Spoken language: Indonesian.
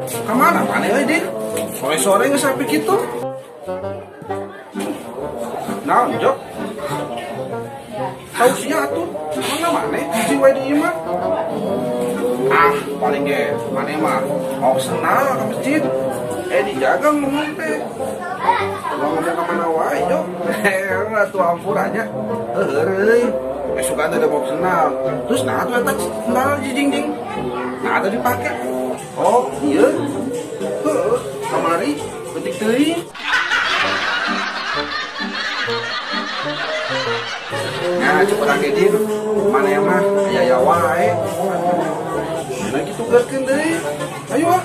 Kemana mana ya Din? Sore-sore nggak sampai gitu. Nah, Jok. Tahu sih atuh. Mana jiwa di mah. Ah, paling ge mana mah mau senang ke masjid. Dijaga ngomong teh. Ngomong ke mana wae, Jok. Atuh ampun aja. Heureuy. Suka ada mau senang. Terus nah atuh eta sendal jijing-jing. Nah, tadi dipakai. Oh iya, kamari penting teuing. Nah, cepet lagi Din, mana yang mah ya wae. Nah gitu geuskeun deui. Ayo ah.